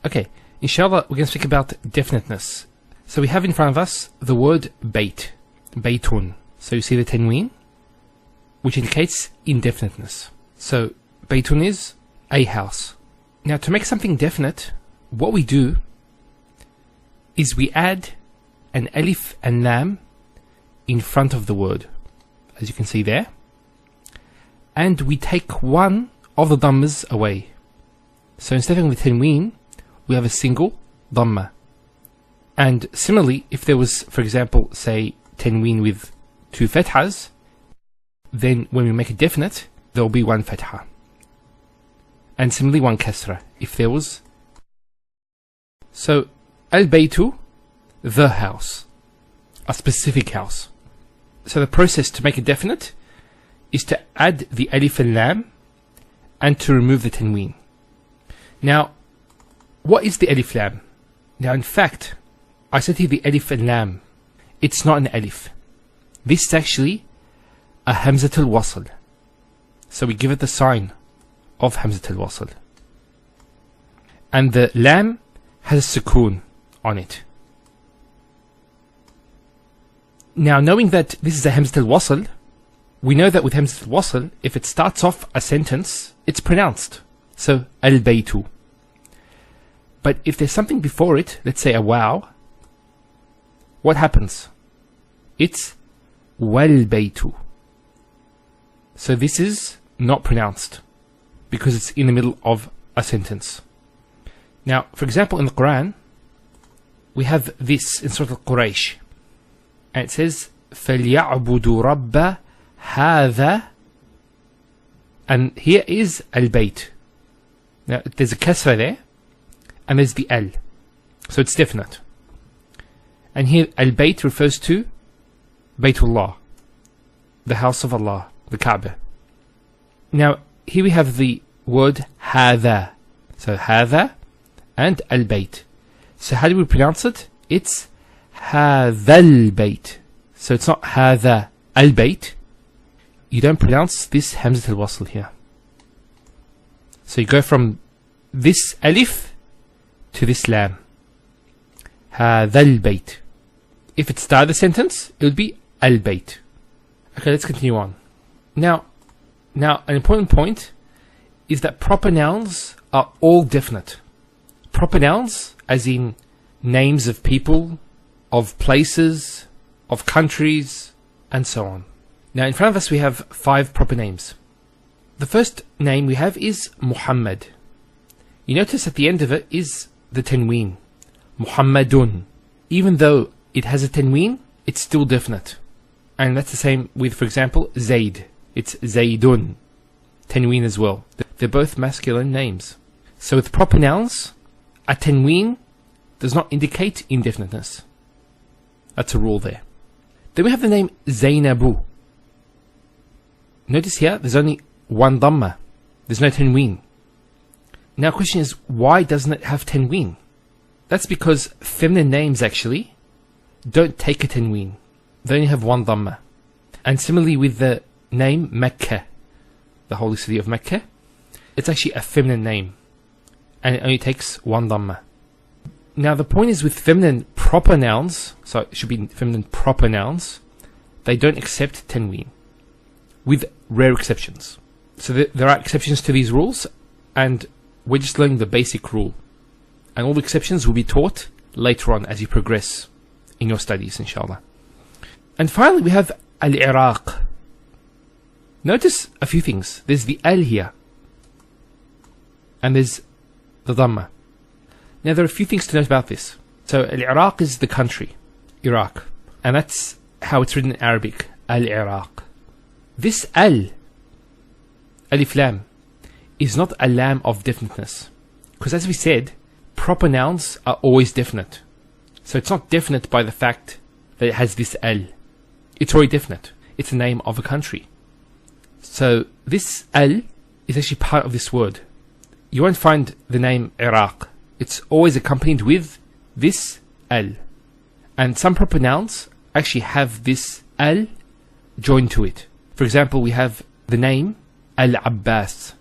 Okay, inshallah we're going to speak about definiteness. So we have in front of us the word bait, baytun. So you see the tanween, which indicates indefiniteness. So baytun is a house. Now to make something definite, what we do is we add an alif and lam in front of the word, as you can see there, and we take one of the dhammas away. So instead of the tanween, we have a single dhamma. And similarly, if there was, for example, say tanween with two fathas, then when we make it definite, there will be one fatha. And similarly one kasra, if there was. So, al-baytu, the house, a specific house. So the process to make it definite is to add the alif and lam and to remove the tanween. Now, what is the alif lam? Now in fact, I said here the alif and lam. It's not an alif. This is actually a hamzatul wasl. So we give it the sign of hamzatul wasl. And the lam has a sukoon on it. Now knowing that this is a hamzatul wasl, we know that with hamzatul wasl, if it starts off a sentence, it's pronounced. So al-baytu. But if there's something before it, let's say a waw, what happens? It's wal-baytu. So this is not pronounced because it's in the middle of a sentence. Now, for example, in the Quran, we have this in Surah Al-Quraysh, and it says فَلْيَعْبُدُوا رَبَّ هَذَا, and here is al-bayt. Now there's a kasra there, and there's the al, so it's definite. And here al-bayt refers to Baytullah, the house of Allah, the Kaaba. Now here we have the word هذا, so هذا and al-bayt. So how do we pronounce it? It's هذا البيت. So it's not هذا البيت. You don't pronounce this hamzat al-wasl here. So you go from this alif to this lam. هذا البيت. If it started the sentence, it would be al-bayt. Okay, let's continue on. Now an important point is that proper nouns are all definite. Proper nouns, as in names of people, of places, of countries, and so on. Now in front of us we have 5 proper names. The first name we have is Muhammad. You notice at the end of it is the tanween, Muhammadun. Even though it has a tanween, it's still definite. And that's the same with, for example, Zayd. It's Zaydun. Tanween as well. They're both masculine names. So with proper nouns, a tanween does not indicate indefiniteness. That's a rule there. Then we have the name Zainabu. Notice here, there's only one dhamma. There's no tanween. Now the question is, why doesn't it have tanween? That's because feminine names actually don't take a tanween. They only have one dhamma. And similarly with the name Mecca, the holy city of Mecca, it's actually a feminine name, and it only takes one dhamma. Now the point is with feminine proper nouns, so it should be feminine proper nouns, they don't accept tanween, with rare exceptions. So there are exceptions to these rules, and we're just learning the basic rule. And all the exceptions will be taught later on as you progress in your studies, inshallah. And finally we have al-Iraq. Notice a few things. There's the al here, and there's the dhamma. Now there are a few things to note about this. So al-Iraq is the country, Iraq, and that's how it's written in Arabic, al-Iraq. This al, alif lam, is not a lam of definiteness, because as we said, proper nouns are always definite. So it's not definite by the fact that it has this al. It's already definite. It's the name of a country. So this al is actually part of this word. You won't find the name Iraq. It's always accompanied with this al. And some proper nouns actually have this al joined to it. For example, we have the name Al-Abbas.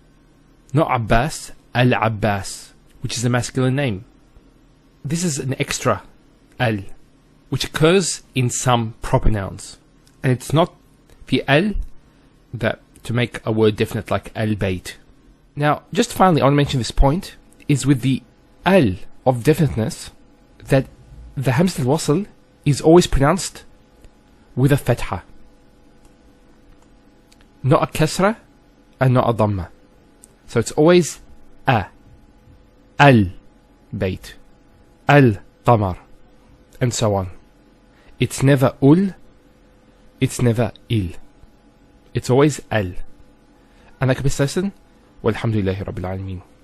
Not Abbas, Al-Abbas, which is a masculine name. this is an extra al, which occurs in some proper nouns. And it's not the al that to make a word definite like al-bayt. Now, just finally, I want to mention this point, is with the al of definiteness, that the hamzat al-wasl is always pronounced with a fatha. Not a kasra and not a dhamma. So it's always a, al-bayt, al-qamar, and so on. It's never ul, it's never il. It's always al. أنا كبس لسن والحمد لله رب العالمين.